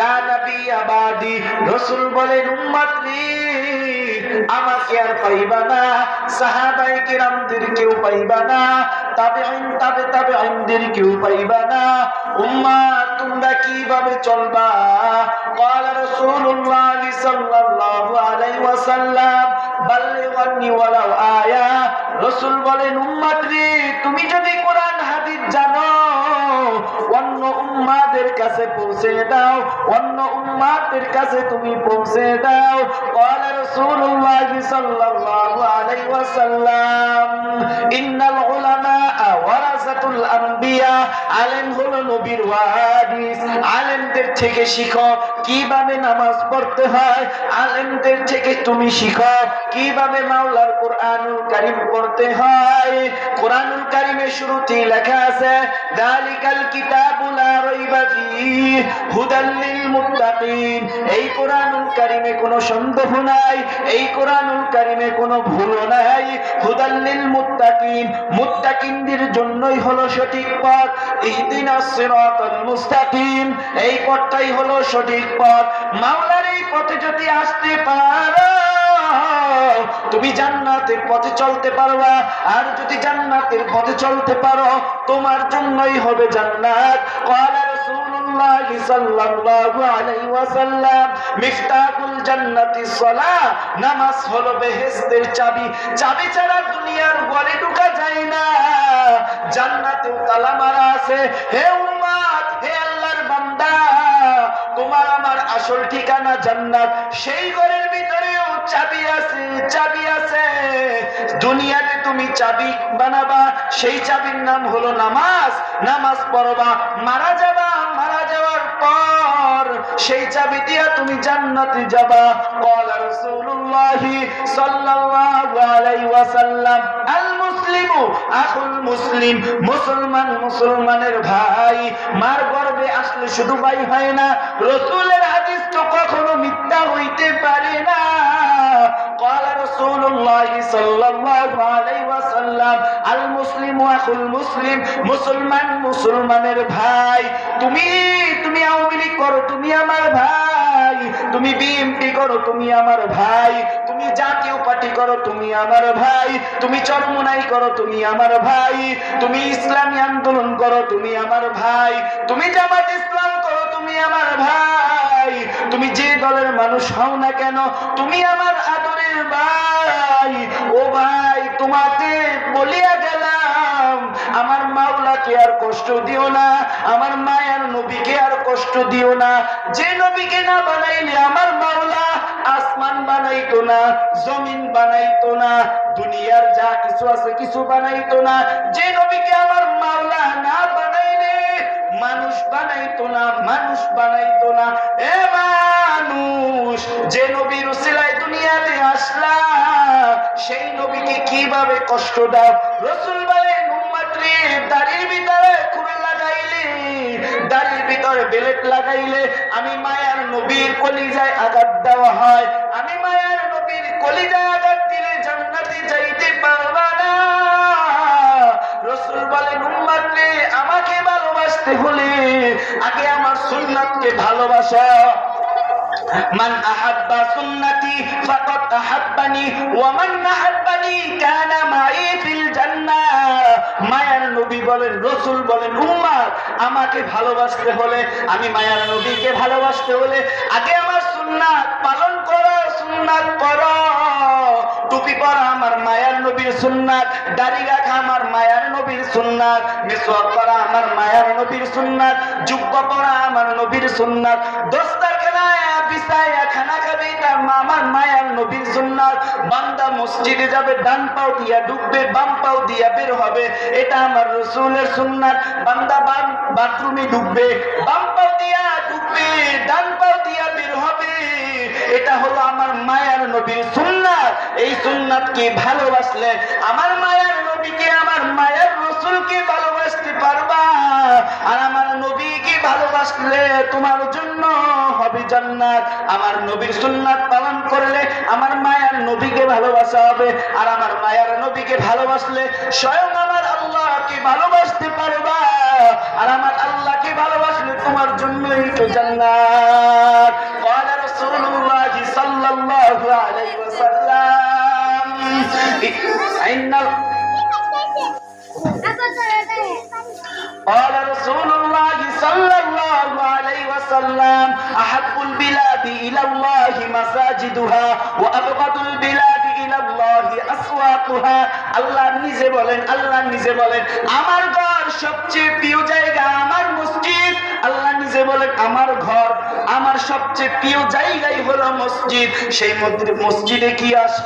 লা নাবিয়্যা বাদি, রাসূল বলেন উম্মত রে আমাকে আর পাইবা না, সাহাবায়ে কিরামদের কেউ পাইবা না, তাবেঈন তাবেঈনদের কেউ পাইবা না। উম্মত তোমরা কিভাবে চলবা? قال رسول الله صلى الله عليه وسلم বাল্লিগানি ওয়ালাউ আয়া। রাসূল বলেন উম্মত রে তুমি যদি কোরআন হাদিস জানো অন্য উম্মাদের কাছে পৌঁছে দাও, অন্য উম্মাদের কাছে তুমি পৌঁছে দাও। قال رسول الله صلى الله عليه وسلم ইন্নাল উলামা ওয়ারাসাতুল আম্বিয়া, আলেম হলো নবীর ওয়ারিস। আলেমদের থেকে শিখো কিভাবে নামাজ পড়তে হয়, আলেমদের থেকে তুমি শিখো কিভাবে মাওলার কোরআনুল কারীম পড়তে হয়। কোরআনুল কারীমের শুরুতেই লেখা আছে যালিকাল কিতাবু লা রাইবা ফীহি হুদাল লিল মুত্তাকিন। এই কোরআনুল কারীমে কোনো সন্দেহ নাই, এই কোরআনুল কারীমে কোনো ভুল নাই। হুদাল লিল মুত্তাকিন, মুত্তাকিনদের জন্যই হলো সঠিক পথ। ইহদিনাস সিরাতাল মুস্তাকিম, এই পথটাই হলো সঠিক পথ। মাওলার এই পথে যদি আসতে পারো তুমি জান্নাতের পথে চলতে পারবা, আর যদি জান্নাতের পথে চলতে পারো তোমার জন্যই হবে জান্নাত। ক্বালা রাসূলুল্লাহ সাল্লাল্লাহু আলাইহি ওয়াসাল্লাম মিফতাহুল জান্নাতিস সালাহ, নামাজ হলো বেহেশতের চাবি। চাবি ছাড়া দুনিয়ার ঘরে ঢোকা যায় না, জান্নাতেও তালা মারা আছে। হে উম্মত, হে আল্লাহর বান্দা, তোমার আমার আসল ঠিকানা জান্নাত, সেই ঘরের ভিতরেও চাবি আছে, চাবি আছে। দুনিয়াতে তুমি চাবি বানাবা, সেই চাবির নাম হলো নামাজ। নামাজ পড়বা, মারা যাবা, মারা যাওয়ার পর সেই চাবি দিয়া তুমি জান্নাতে যাবা। ক্বালা রাসূলুল্লাহ সাল্লাল্লাহু আলাইহি ওয়াসাল্লাম আল মুসলিমু আখুল মুসলিম, মুসলমান মুসলমানের ভাই। মার গর্ভে আসলে শুধু ভাই হয় না, রাসূলের হাদিস তো কখনো মিথ্যা হইতে পারে না। ক্বালা রাসূলুল্লাহ সাল্লাল্লাহু আলাইহি ওয়াসাল্লাম আল মুসলিমু আখুল মুসলিম, মুসলমান মুসলমানের ভাই। তুমি আওয়ামী লীগ করো, তুমি আমার ভাই। তুমি বিএনপি করো, তুমি আমার ভাই। তুমি জাতীয় পার্টি করো, তুমি আমার ভাই। তুমি চরমোনাই করো, তুমি আমার ভাই। তুমি ইসলামী আন্দোলন করো, তুমি আমার ভাই। তুমি জামাত ইসলাম করো, তুমি আমার ভাই। তুমি যে দলের মানুষ হও না কেন, তুমি আমার আদরের ভাই। ও ভাই, তোমাকে বলিয়া গেলাম আমার মাওলাকে আর কষ্ট দিও না, আমার মায়ার নবীকে আর কষ্ট দিও না। যে নবীকে না বানাইলে আমার মাওলা আসমান বানাইতো না, জমিন বানাইতো না, দুনিয়ার যা কিছু আছে কিছু বানাইতো না। যে নবীকে আমার মাওলা না বানাইলে মানুষ বানাইতো না, মানুষ বানাইতো না। এ মানুষ, যে নবীর উসিলায় দুনিয়াতে আসলা সেই নবীকে কিভাবে কষ্ট দাও? রাসূল বলেন উম্মত রে দাড়ির ভিতরে খুর লাগাইলে, দাড়ির ভিতরে বেলেট লাগাইলে আমি মায়ার নবীর কলিজায় আঘাত দেওয়া হয়। আমি মায়ার নবীর কলিজায় আঘাত দিলে জান্নাতে যাইতে পারবা না। রাসূল বলেন উম্মত রে আমাকে ভালোবাসতে হলে আগে আমার সুন্নাতকে ভালোবাসো। মান আহাব্বা সুন্নতি ফাকাদ আহাব্বানি ওয়া মান আহাব্বানি কানা মাই ফিল জান্নাহ। মায়ার নবী বলেন, রাসূল বলেন উম্মত আমাকে ভালোবাসতে হলে, আমি মায়ার নবীকে ভালোবাসতে হলে আগে আমার সুন্নাত পালন করো, সুন্নাত পড়ো। টুপি পরা আমার মায়ার নবীর সুন্নাত, দাড়ি রাখা আমার মায়ার নবীর সুন্নাত, মিসওয়াক করা আমার মায়ার নবীর সুন্নাত, জুব্বা পরা আমার নবীর সুন্নাত, দস্তারখানায় বিছায়া খানা খাবে এটা আমার মায়ার নবীর সুন্নাত। বান্দা মসজিদে যাবে ডান পাও দিয়া ঢুকবে, বাম পাও দিয়া বের হবে, এটা আমার রাসূলের সুন্নাত। বান্দা বাথরুমে ঢুকবে, বাম পাও দিয়া ঢুকবে, ডান পাও দিয়া বের হবে, এটা হলো আমার মায়ার নবীর সুন্নাত। এই সুন্নাতকে ভালোবাসলে আমার মায়ার নবীকে, আমার মায়ার রাসূলকে ভালোবাসতে পারবা। আর আমার নবীকে ভালোবাসলে তোমার জন্য হবে জান্নাত। আমার নবীর সুন্নাত পালন করলে আমার মায়ার নবীকে ভালোবাসা হবে। আর আমার মায়ার নবীকে ভালোবাসলে স্বয়ং আমার আল্লাহ আমাকে ভালোবাসতে পারবা, আর আমার আল্লাহকে ভালোবাসলে তোমার জন্যই তো জান্নাত। ক্বালা রাসূলুল্লাহ সাল্লাল্লাহু আলাইহি ওয়াসাল্লাম قال رسول الله صلى الله عليه وسلم أحب البلاد إلى الله مساجدها وأبغض البلاد إلى الله أسواقها। আল্লাহ নিজে বলেন আমার ঘর সবচেয়ে প্রিয় জায়গা আমার মসজিদ। আল্লাহ নিজে বলেন আমার ঘর, আমার সবচেয়ে প্রিয় জায়গাই হলো মসজিদ। সেই মসজিদে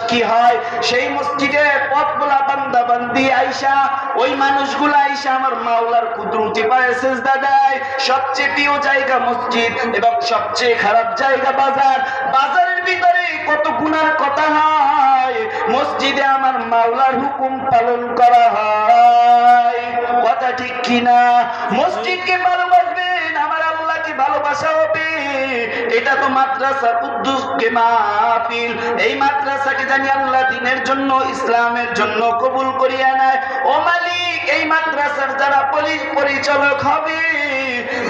কি হয়? সেই মসজিদে পথগুলা বান্দা বান্দি আইসা, ওই মানুষগুলা আইসা আমার মাওলার কুদরতি পায়ে সিজদা দেয়। সবচেয়ে প্রিয় জায়গা মসজিদ এবং সবচেয়ে খারাপ জায়গা বাজার। বাজারের ভিতরে কত গুনার কথা হয়, মসজিদে আমার মাওলার হুকুম পালন করা হয়। কথা ঠিক কিনা? মসজিদকে ভালোবাসবেন, আমার আল্লাহকে ভালোবাসা হবে। এটা তো মাদ্রাসা উদ্যোগে মাহফিল, এই মাদ্রাসাকে জানি আল্লাহ দিনের জন্য ইসলামের জন্য কবুল করিয়া নেয়। ও মালিক, এই মাদ্রাসার যারা পরিচালক হবে,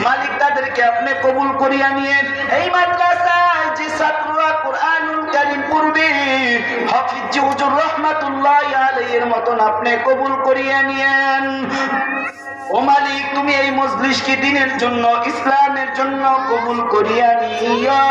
মালিক তাদেরকে আপনি কবুল করিয়া নিয়েন। এই মাদ্রাসায় যে ছাত্ররা কুরআনুল কারীম পড়বে, হাফিজ হুজুর রাহমাতুল্লাহি আলাইহির মতন আপনি কবুল করিয়া নিয়েন। ও মালিক, তুমি এই মজলিসকে দিনের জন্য ইসলামের জন্য কবুল করিয়া নিয়া।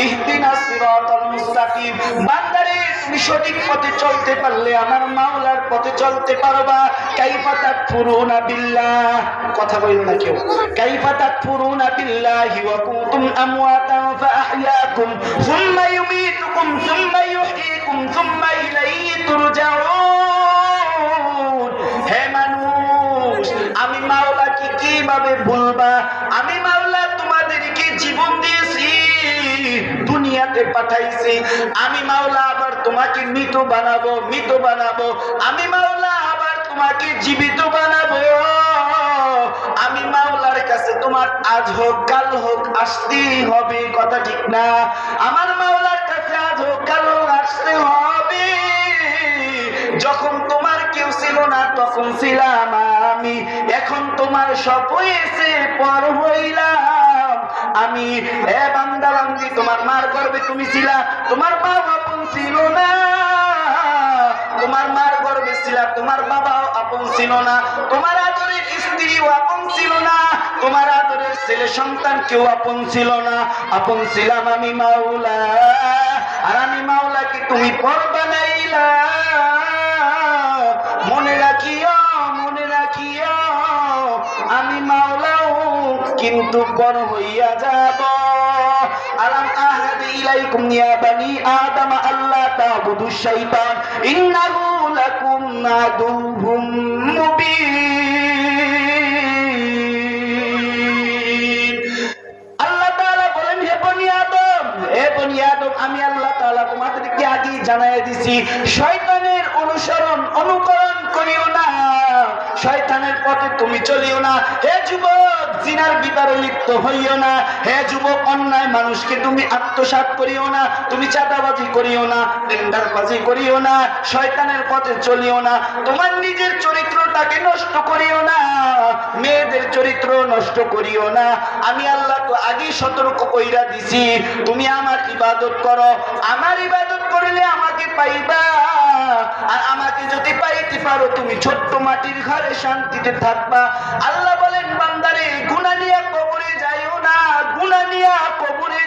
ইহদিনাস সিরাতাল মুস্তাকিম। বান্দারে তুমি সঠিক পথে চলতে পারলে আমার মাওলার পথে চলতে পারবা। কাইফা তাকফুরুনা বিল্লাহ, কথা বলেন না কেউ। কাইফা তাকফুরুনা বিল্লাহি ওয়া কুনতুম আমওয়াতান ফাআহইয়াকুম সুম্মা ইউমীতুকুম সুম্মা ইউহয়ীকুম সুম্মা ইলাইহি তুরজাউন। হে মানুষ, আমি মাওলাকে কিভাবে ভুলবা? আমি মাওলা তোমাদেরকে জীবন দিয়েছি, দুনিয়াতে পাঠাইছি। আমি মাওলা আবার তোমাকে মৃত বানাবো। আমি মাওলা আবার তোমাকে জীবিত বানাবো। আমি মাওলার কাছে তোমার আজ হোক কাল হোক আসতেই হবে। কথা ঠিক না? আমার মাওলার কাছে আজ হোক কাল হোক আসতে হবে। যখন তোমার কেউ ছিল না তখন ছিলাম আমি, এখন তোমার সব হয়েছে পর হইলাম আমি। এ বান্দা বান্দি, তোমার মার গর্ভে তুমি ছিলা, তোমার বাবা আপন ছিল না। তোমার মার গর্ভে ছিলা, তোমার বাবাও আপন ছিল না। তোমার আদরের স্ত্রীও আপন ছিল না। তোমার আদরের ছেলে সন্তান কেউ আপন ছিল না। আপন ছিলাম আমি মাওলা, আর আমি মাওলাকে তুমি পর বানাইলা। মনে রাখিও আমি মাওলাও কিন্তু পর হইয়া যাব। আলাম আহাদ ইলাইকুম ইয়া বানি আদম আল্লা তা'বুদুশ শাইতান ইন্নাহু লাকুম আদুউম মুবিন। আল্লাহ তাআলা বলেন, হে বনি আদম, আমি আল্লাহ তাআলা তোমাদেরকে আগেই জানাইয়া দিছি, শয়তানের অনুকরণ করিও না, শয়তানের পথে তুমি চলিও না। হে যুবক, জিনার ভিতরে লিপ্ত হইও না। হে যুবক, অন্যায় মানুষকে তুমি আত্মসাৎ করিও না, তুমি চাঁদাবাজি করিও না, টেন্ডারবাজি করিও না, শয়তানের পথে চলিও না। তোমার নিজের চরিত্রটাকে নষ্ট করিও না, মেয়েদের চরিত্র নষ্ট করিও না। আমি আল্লাহ তো আগেই সতর্ক কইরা দিছি, তুমি আমার ইবাদত করো। আমার ইবাদত করলে আমাকে পাইবা, আর আমাকে যদি পাইতে পারো তুমি ছোট্ট মাটির ঘরে শান্তিতে থাকবা। আল্লাহ বলেন, বান্দারে গুনাহ নিয়া কবরে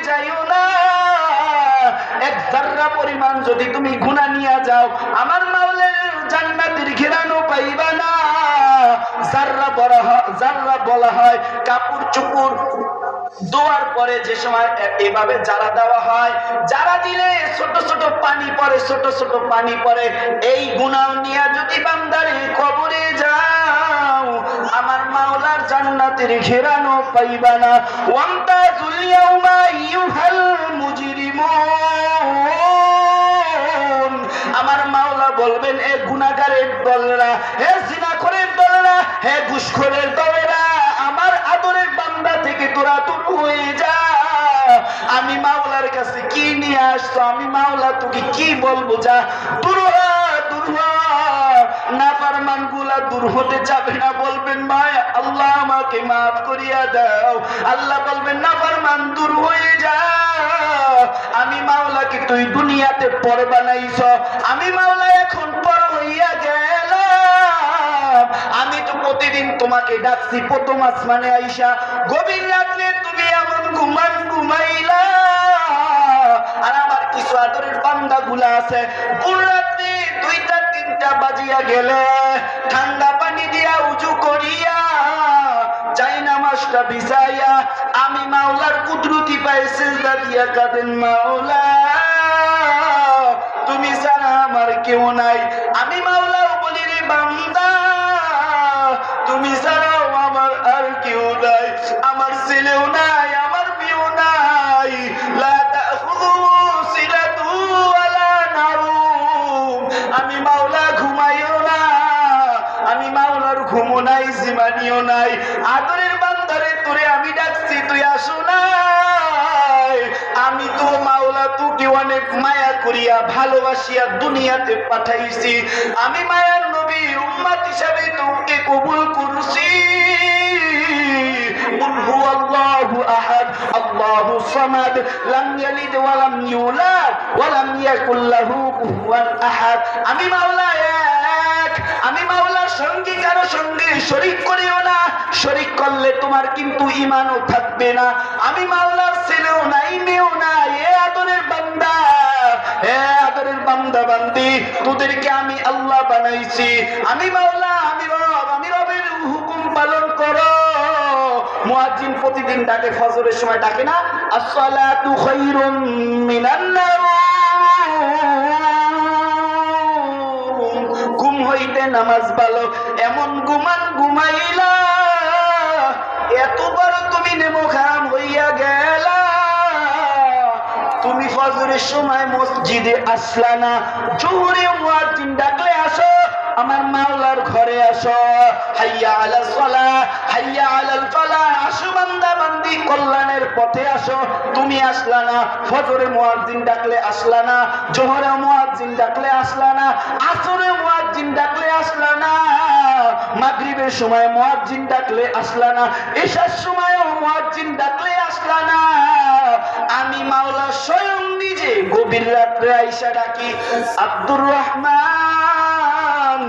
যাইও না, এক যাররা পরিমাণ যদি তুমি গুনাহ নিয়া যাও, আমার মাওলার জান্নাতের ঘেরানো পাইবা না। যাররা বলা হয় কাপড় চোপড় দোয়ার পরে যে সময় এভাবে যারা দেওয়া হয়, যারা দিলে ছোট ছোট পানি পড়ে, এই গুনাহ নিয়া যদি বান্দারে কবরে যাও, আমার মাওলার জান্নাতের ঘেরানো পাইবা না। ওয়ামতাজুল ইয়াউমা আইয়ুহাল মুজরিমুন। আমার মাওলা বলবেন, এ গুনাহগারের দলরা, হে জিনাখোরের দলরা, হে ঘুষখোরের দলরা, আমার আদরের বান্দা থেকে তোরা দূর হয়ে যা। আমি মাওলার কাছে কি নিয়ে আসতো, আমি মাওলা তোকে কি বলবো, যা দূর হ। নাফরমানগুলা দূর হতে যাবে না, বলবেন মায়া আল্লাহ আমাকে মাফ করিয়া দাও। আল্লাহ বলবেন নাফরমান দূর হয়ে যা, আমি মাওলাকে তুই দুনিয়াতে পর বানাইছ, আমি মাওলা এখন পর হইয়া গেলাম। আমি তো প্রতিদিন তোমাকে ডাকছি, প্রথম আসমানে আইসা গভীর রাত্রে তুমি এমন ঘুমাইলা। আর আমার কিছু আদরের বান্দা গুলা আছে ভোর রাত্রি 2টা 3টা বাজিয়া গেলে ঠান্ডা পানি দিয়া উজু করিয়া যাই নামাজটা বিছাইয়া আমি মাওলার কুদরতি পায়ে সিজদা দিয়া কাঁদেন, মাওলা তুমি ছাড়া আমার কেউ নাই। আমি মাওলাও বলি রে বান্দা তুমি ছাড়াও আমার আর কেউ নাই, আমার ছেলেও নাই, আমার মেয়েও নাই। লা তাখুযুহু সিনাতু ওয়ালা নাওম, আমি মাওলা ঘুমাইও না, আমি মাওলার ঘুমও নাই, জিমানিও নাই। আদরের বান্দারে তোরে আমি ডাকছি তুই আসো নাই। আমি তো মাওলা তোকে অনেক মায়া করিয়া ভালোবাসিয়া দুনিয়াতে পাঠাইছি, আমি মায়ার নবীর উম্মত হিসাবে তোকে কবুল করছি। কুল হুয়াল্লাহু আহাদ আল্লাহুস সামাদ লাম ইয়ালিদ ওয়া লাম ইউলাদ ওয়া লাম ইয়াকুল লাহু কুফুয়ান আহাদ। আমি মাওলা এক, আমি মাওলার সঙ্গে কারো সঙ্গে শরীক করিও না, শরীক করলে তোমার কিন্তু ঈমানও থাকবে না। আমি মাওলার ছেলেও নাই, মেয়েও নাই। এ আদরের বান্দা, হে আদরের বান্দা বান্দি, তোদেরকে আমি আল্লাহ বানাইছি, আমি মাওলা, আমি রব, আমি রবের হুকুম পালন করো। মুয়াজ্জিন প্রতিদিন ডাকে, ফজরের সময় ডাকে না, আসসালাতু খায়রুম মিনান নাওম, ঘুম হইতে নামাজ ভালো। এমন ঘুমাইলা এতবার তুমি নেমো খারাপ হইয়া গেলা। তুমি ফজরের সময় মসজিদে আসলা না, জোহরে মুয়াজ্জিন ডাকলে আসো, আমার মাওলার ঘরে আসো। হাইয়া আলাস সালাহ, হাইয়া আলাল ফালাহ, আসো বান্দা বান্দি কল্যাণের পথে আসো। তুমি আসলা না, ফজরে মুয়াজ্জিন ডাকলে আসলা না, জোহরে মুয়াজ্জিন ডাকলে আসলা না, আসরে মুয়াজ্জিন ডাকলে আসলা না, মাগরিবের সময় মুয়াজ্জিন ডাকলে আসলা না, এশার সময়ও মুয়াজ্জিন ডাকলে আসলা না। আমি মাওলা স্বয়ং নিজে গভীর রাত্রে আইসা ডাকি, আব্দুর রহমান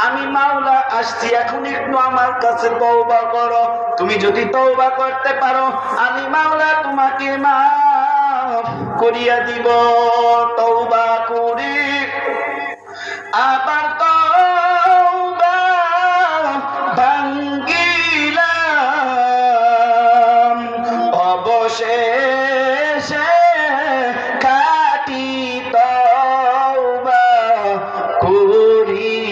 আমি মাওলা আসছি, এখন একটু আমার কাছে তওবা করো। তুমি যদি তওবা করতে পারো আমি মাওলা তোমাকে মাফ করিয়া দিব। তওবা করি আবার তওবা ভাঙ্গিলাম, অবশেষে খাঁটি তওবা করিলাম,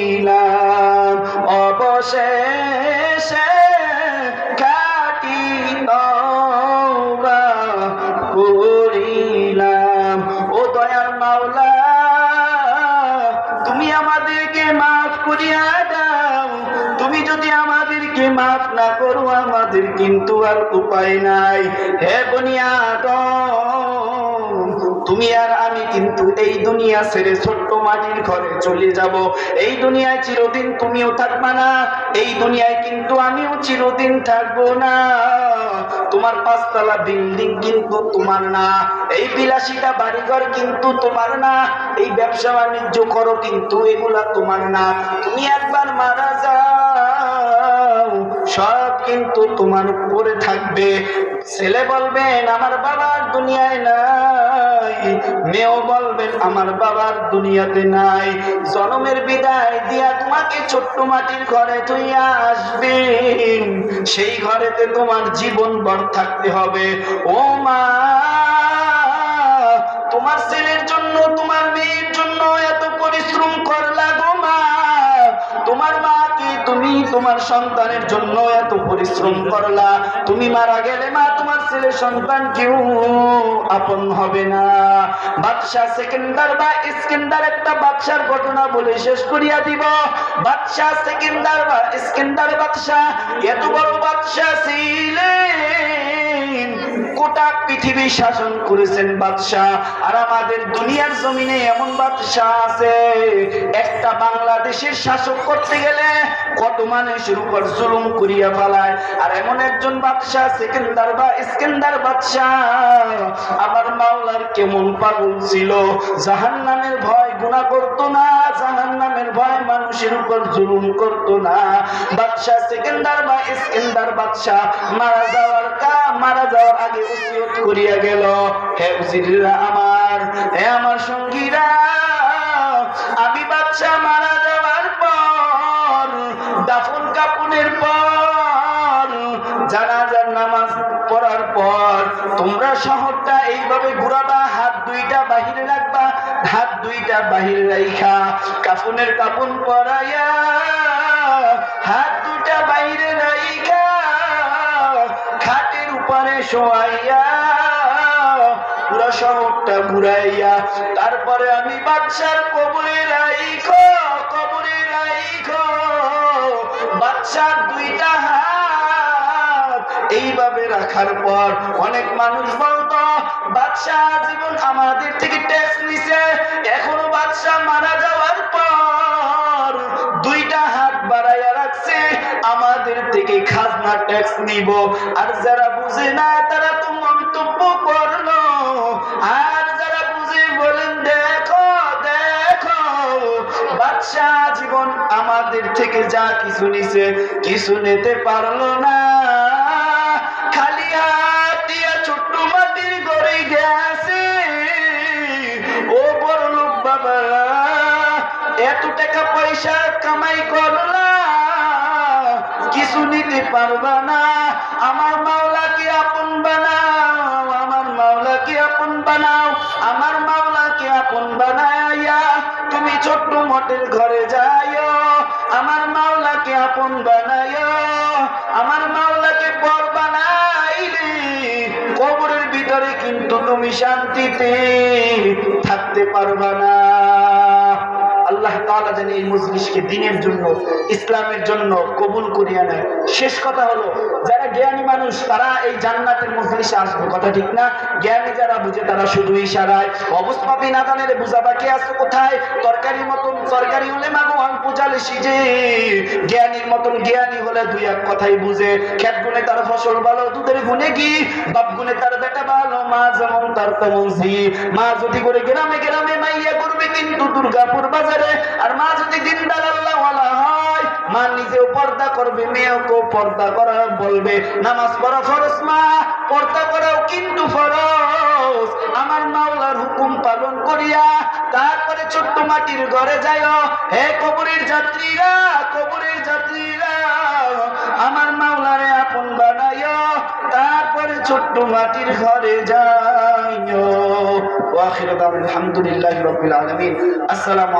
অবশেষে খাঁটি তওবা করিলাম। ও দয়াল মাওলা তুমি আমাদেরকে মাফ করিয়া দাও, তুমি যদি আমাদেরকে মাফ না করো আমাদের কিন্তু আর উপায় নাই। হে বনি আদম, তুমি আর আমি কিন্তু এই দুনিয়া ছেড়ে ছোট্ট মাটির ঘরে চলে যাব। এই দুনিয়ায় চিরদিন তুমিও থাকবা না, এই দুনিয়ায় কিন্তু আমিও চিরদিন থাকবো না। তোমার 5তলা বিল্ডিং কিন্তু তোমার না, এই বিলাসিতা বাড়িঘর কিন্তু তোমার না, এই ব্যবসা বাণিজ্য করো কিন্তু এগুলা তোমার না। তুমি একবার মারা যাও সব কিন্তু তোমার উপরে থাকবে। ছেলে বলবেন আমার বাবার দুনিয়ায় নাই, মেয়েও বলবেন আমার বাবার দুনিয়াতে নাই। জন্মের বিদায় দিয়া তোমাকে ছোট্ট মাটির ঘরে তুইয়া আসবেন, সেই ঘরেতে তোমার জীবন ভর থাকতে হবে। ও মা, তোমার ছেলের জন্য তোমার মেয়ের জন্য এত পরিশ্রম করলা গো মা, তোমার মাকে তুমি তোমার সন্তানের জন্য এত পরিশ্রম করলা, তুমি মারা গেলে মা তোমার ছেলে সন্তান কেউ আপন হবে না। বাদশাহ সেকেন্দার বা ইস্কেন্দার একটা বাদশার ঘটনা বলে শেষ করিয়া দিব। বাদশাহ সেকেন্দার বা ইস্কেন্দার বাদশাহ এত বড় বাদশাহ ছিলেন, কোটা গোটা পৃথিবী শাসন করেছেন বাদশাহ। আর আমাদের দুনিয়ার জমিনে এমন বাদশাহ আছে, একটা বাংলাদেশের শাসক করতে গেলে কত মানুষের উপর জুলুম করিয়া ফেলায়। আর এমন একজন বাদশাহ সেকেন্দার বা ইস্কেন্দার বাদশাহ, আমার মাওলার কেমন পাগল ছিল, জাহান্নামের ভয় গুনাহ করতো না, জাহান্নামের ভয় মানুষের উপর জুলুম করতো না। বাদশাহ সেকেন্দার বা ইস্কেন্দার বাদশাহ মারা যাওয়ার আগে ওসিয়ত করিয়া গেল, হে উজিররা আমার, হে আমার সঙ্গীরা, আমি বাদশাহ মারা যাওয়ার পর, দাফন কাফনের পর, জানাজার নামাজ পড়ার পর তোমরা শহরটা এইভাবে ঘুরাবা, হাত দুইটা বাহিরে রাখবা, হাত দুইটা বাহিরে রাইখা কাফনের কাফন পরাইয়া হাত দুটা বাহিরে রাইখা খাটের উপরে শোয়াইয়া পুরো শহরটা ঘুরাইয়া তারপরে আমি বাদশার কবরে রাইখো, কবরে রাইখো। বাদশার দুইটা হাত এইভাবে রাখার পর অনেক মানুষ বলতো বাদশাহ জীবন আমাদের থেকে ট্যাক্স নিছে, এখনো বাদশাহ মারা যাওয়ার পর দুইটা হাত বাড়াইয়া রাখছে, আমাদের থেকে খাজনা ট্যাক্স নিব। আর যারা বুঝে না তারা তো মন্তব্য করলো, আর যারা বুঝে বলেন দেখো দেখো বাদশাহ জীবন আমাদের থেকে যা কিছু নিছে কিছু নিতে পারলো না, খালি হাত দিয়া ছোট্ট মাটির ঘরে গেছে। ও বড় লোক বাবা, এত টাকা পয়সা কামাই করলা, কিছু নিতে পারবা না, আমার মাওলাকে আপন বানাও, আমার মাওলাকে আপন বানাও, আমার মাওলাকে আপন বানাইয়া তুমি ছোট্ট মটের ঘরে যাইও, আমার মাওলাকে আপন বানাইও, আমার মাওলাকে পর বানাইলে কবরের ভিতরে কিন্তু তুমি শান্তিতে থাকতে পারবা না। আল্লাহ তাআলা যেন এই মজলিসকে দ্বীনের জন্য, ইসলামের জন্য কবুল করিয়া নেয়। শেষ কথা হলো, যারা জ্ঞানী মানুষ তারা এই জান্নাতের মজলিসে আসবে, কথা ঠিক না? জ্ঞানী যারা বুঝে তারা শুধু ইশারায়, অবস্থাপি না জানে বুঝা বাকি আছে কোথায়? তরকারির মতন তরকারি হলে মাগো আম পূজালে সিজে, জ্ঞানীর মতন জ্ঞানী হলে দুই এক কথাই বুঝে। ক্ষেত গুনে তার ফসল ভালো, দুধের গুনে কি, বাপ গুনে তার বেটা ভালো, মা যেমন তার তেমন ঝি। মা যদি করে গ্রামে গ্রামে মাইয়া করবে কিন্তু দুর্গাপুর বাজারে, আর মা যদি দিনদার আল্লাহওয়ালা হয়, মা নিজেও পর্দা করবে, মেয়েকেও পর্দা করা বলবে। নামাজ পড়া ফরজ, মা পর্দা করাও কিন্তু ফরজ। আমার মাওলার হুকুম পালন করিয়া তারপরে ছোট্ট মাটির ঘরে যাইও, হে কবরের যাত্রীরা, কবরের যাত্রীরা, আমার মাওলারে আপন বানাইও, তারপরে ছোট্ট মাটির ঘরে যাইও। ওয়া আখিরু দাওয়ানা আলহামদুলিল্লাহি রাব্বিল আলামিন। আসসালামু